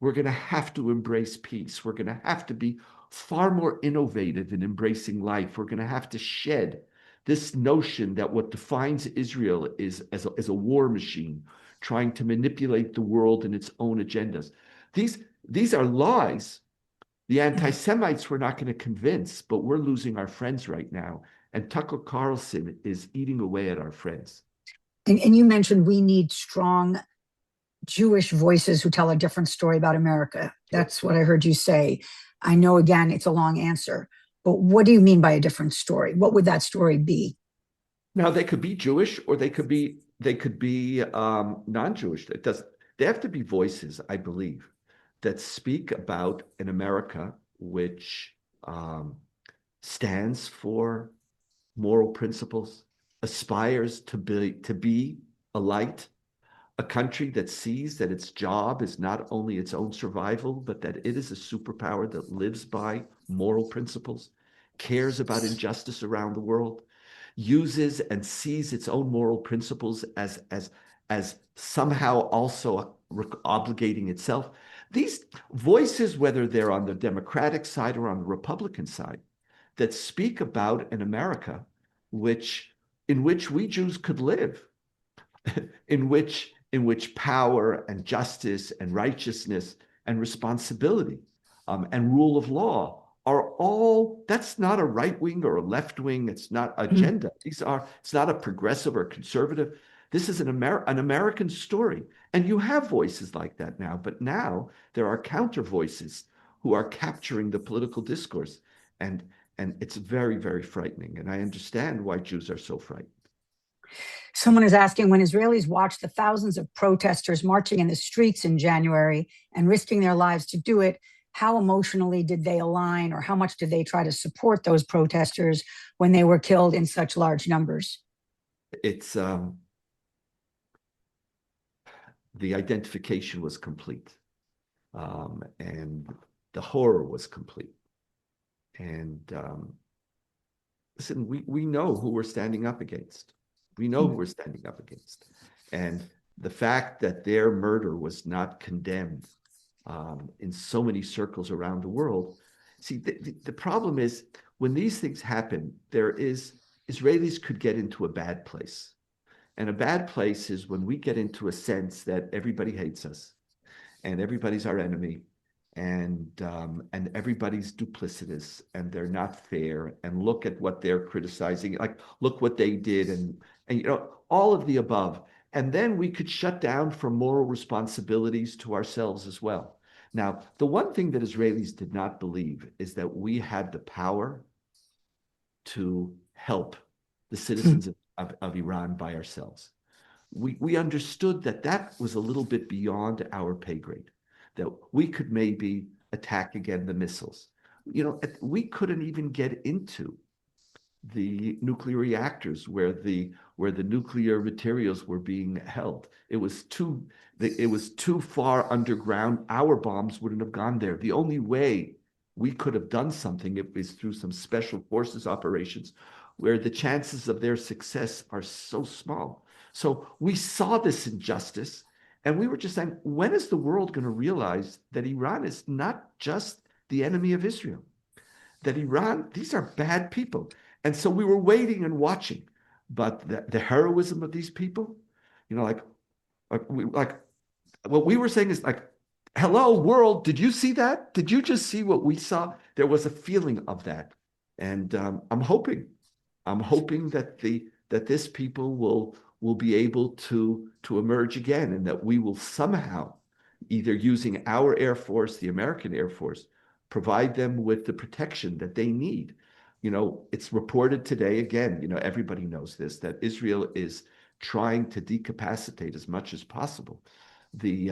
we're going to have to embrace peace. We're going to have to be far more innovative in embracing life. We're going to have to shed this notion that what defines Israel is as a war machine, trying to manipulate the world in its own agendas. These are lies. The anti-Semites we're not going to convince, but we're losing our friends right now. And Tucker Carlson is eating away at our friends. And you mentioned we need strong Jewish voices who tell a different story about America. That's what I heard you say. I know, again, it's a long answer, but what do you mean by a different story? What would that story be? Now, they could be Jewish or they could be non-Jewish. They have to be voices, I believe, that speak about an America which stands for moral principles, aspires to be a light, a country that sees that its job is not only its own survival, but that it is a superpower that lives by moral principles, cares about injustice around the world, uses and sees its own moral principles as somehow also obligating itself. These voices, whether they're on the Democratic side or on the Republican side, that speak about an America in which we Jews could live, in which power and justice and righteousness and responsibility and rule of law are all, that's not a right wing or a left wing. It's not agenda. It's not a progressive or conservative. This is an American story. And you have voices like that now, but now there are counter voices who are capturing the political discourse. And it's very, very frightening. And I understand why Jews are so frightened. Someone is asking, when Israelis watched the thousands of protesters marching in the streets in January and risking their lives to do it, how emotionally did they align, or how much did they try to support those protesters when they were killed in such large numbers? It's the identification was complete, and the horror was complete. And listen, we know who we're standing up against. We know who we're standing up against. And the fact that their murder was not condemned in so many circles around the world. See, the problem is when these things happen, Israelis could get into a bad place. And a bad place is when we get into a sense that everybody hates us and everybody's our enemy, and everybody's duplicitous and they're not fair, and look at what they're criticizing, like look what they did, and you know, all of the above. And then we could shut down from moral responsibilities to ourselves as well. Now, the one thing that Israelis did not believe is that we had the power to help the citizens of Iran by ourselves. We understood that that was a little bit beyond our pay grade, that we could maybe attack again the missiles. You know, we couldn't even get into the nuclear reactors where the nuclear materials were being held. It was too far underground. Our bombs wouldn't have gone there. The only way we could have done something is through some special forces operations where the chances of their success are so small. So we saw this injustice, and we were just saying, when is the world going to realize that Iran is not just the enemy of Israel? That Iran, these are bad people. And so we were waiting and watching. But the heroism of these people, you know, like what we were saying is like, hello, world, did you see that? Did you just see what we saw? There was a feeling of that. And I'm hoping that this people will be able to emerge again, and that we will somehow, either using our Air Force, the American Air Force, provide them with the protection that they need. You know, it's reported today, again, you know, everybody knows this, that Israel is trying to decapacitate as much as possible the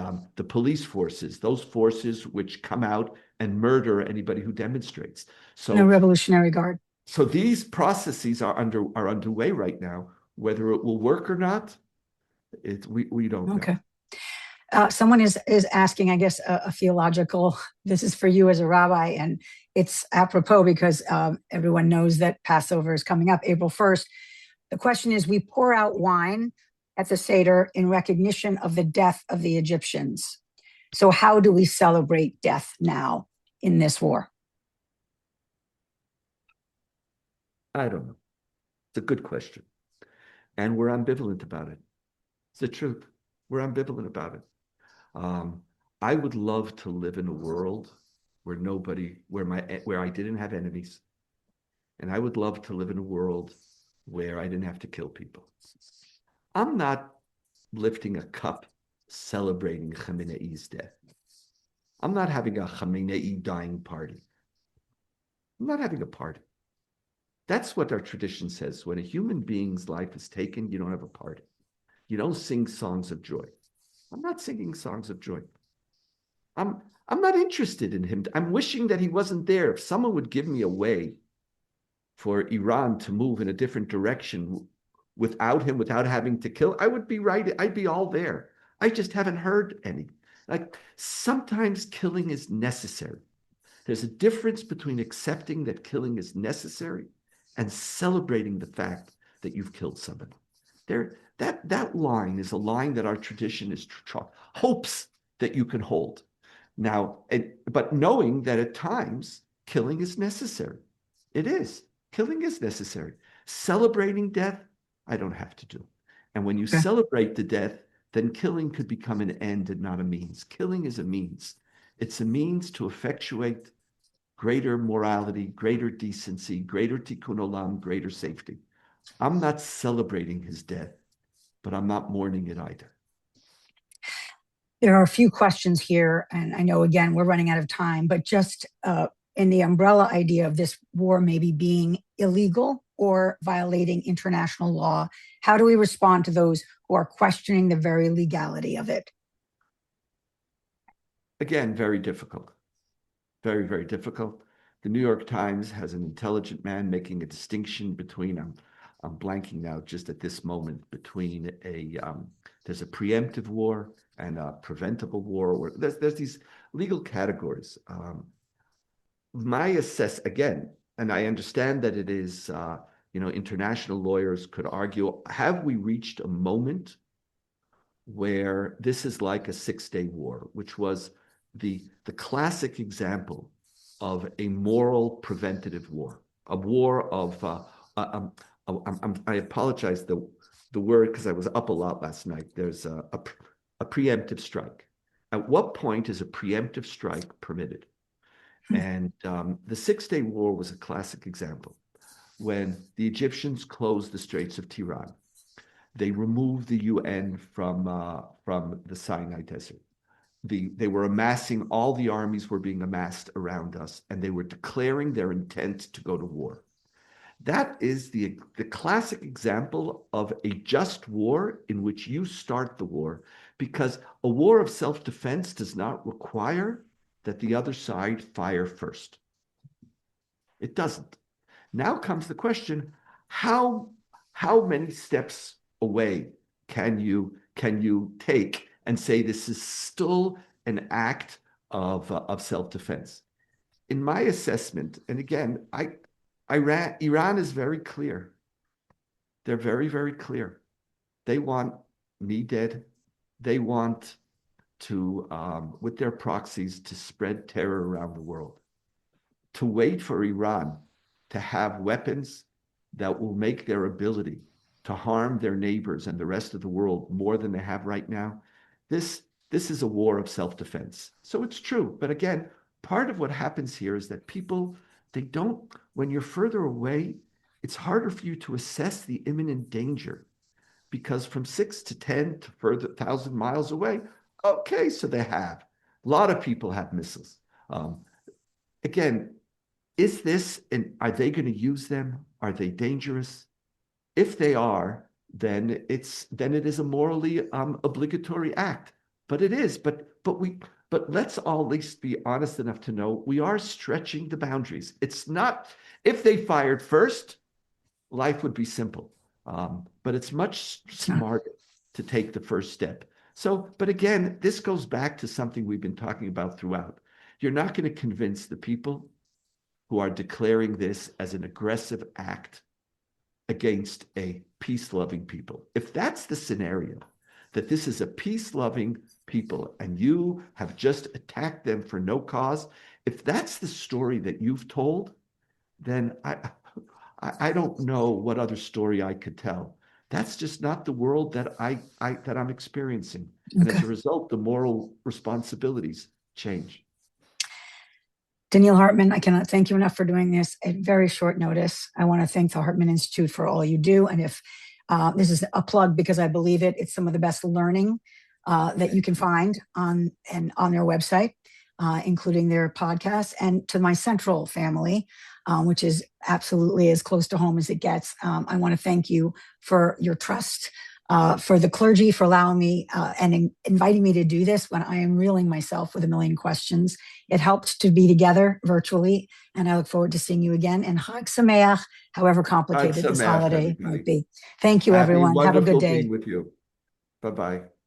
police forces, those forces which come out and murder anybody who demonstrates. So no Revolutionary Guard. So these processes are underway right now. Whether it will work or not, we don't know. Okay. Someone is asking, I guess, a theological. This is for you as a rabbi, and it's apropos because everyone knows that Passover is coming up, April 1st. The question is: we pour out wine at the Seder in recognition of the death of the Egyptians. So, how do we celebrate death now in this war? I don't know. It's a good question, and we're ambivalent about it. It's the truth. We're ambivalent about it. I would love to live in a world where where I didn't have enemies, and I would love to live in a world where I didn't have to kill people. I'm not lifting a cup celebrating Khamenei's death. I'm not having a Khamenei dying party. I'm not having a party. That's what our tradition says. When a human being's life is taken, you don't have a party. You don't sing songs of joy. I'm not singing songs of joy. I'm not interested in him. I'm wishing that he wasn't there. If someone would give me a way for Iran to move in a different direction without him, without having to kill, I would be right. I'd be all there. I just haven't heard any. Like, sometimes killing is necessary. There's a difference between accepting that killing is necessary and celebrating the fact that you've killed somebody. That line is a line that our tradition hopes that you can hold. Now, but knowing that at times killing is necessary. It is. Killing is necessary. Celebrating death, I don't have to do. And when you celebrate the death, then killing could become an end and not a means. Killing is a means. It's a means to effectuate greater morality, greater decency, greater tikkun olam, greater safety. I'm not celebrating his death, but I'm not mourning it either. There are a few questions here, and I know, again, we're running out of time, but just in the umbrella idea of this war maybe being illegal or violating international law, how do we respond to those who are questioning the very legality of it? Again, very difficult. Very, very difficult. The New York Times has an intelligent man making a distinction between, I'm blanking now just at this moment, between there's a preemptive war and a preventable war. Or there's these legal categories. Again, and I understand that it is, international lawyers could argue, have we reached a moment where this is like a 6-day war, which was the classic example of a moral preventative war, a war of, I apologize, the word, because I was up a lot last night. There's a preemptive strike. At what point is a preemptive strike permitted? And the 6-day war was a classic example. When the Egyptians closed the Straits of Tiran, they removed the UN from the Sinai Desert. They were amassing, all the armies were being amassed around us, and they were declaring their intent to go to war. That is the classic example of a just war in which you start the war, because a war of self-defense does not require that the other side fire first. It doesn't. Now comes the question, how many steps away can you take and say this is still an act of self-defense? In my assessment, and again, Iran is very clear. They're very, very clear. They want me dead. They want to, with their proxies, to spread terror around the world. To wait for Iran to have weapons that will make their ability to harm their neighbors and the rest of the world more than they have right now, this is a war of self-defense. So it's true. But again, part of what happens here is that people, when you're further away, it's harder for you to assess the imminent danger, because from 6 to 10 to further 1,000 miles away, okay, so they have. A lot of people have missiles. Again, is this, and are they going to use them? Are they dangerous? If they are, then it is a morally obligatory act. But it is. But let's all at least be honest enough to know we are stretching the boundaries. It's not, if they fired first, life would be simple. But it's much smarter to take the first step. So, but again, this goes back to something we've been talking about throughout. You're not going to convince the people who are declaring this as an aggressive act against a peace-loving people. If that's the scenario, that this is a peace-loving people and you have just attacked them for no cause, if that's the story that you've told, then I don't know what other story I could tell. That's just not the world that I'm experiencing. And as a result, the moral responsibilities change. Donniel Hartman, I cannot thank you enough for doing this at very short notice. I want to thank the Hartman Institute for all you do. And if this is a plug because I believe it, it's some of the best learning that you can find on their website, including their podcast. And to my central family, which is absolutely as close to home as it gets, I want to thank you for your trust, for the clergy for allowing me and inviting me to do this when I am reeling myself with a million questions. It helped to be together virtually, and I look forward to seeing you again. And Chag Sameach, however complicated this holiday might be. Thank you, everyone. Have a good day. Being with you. Bye-bye.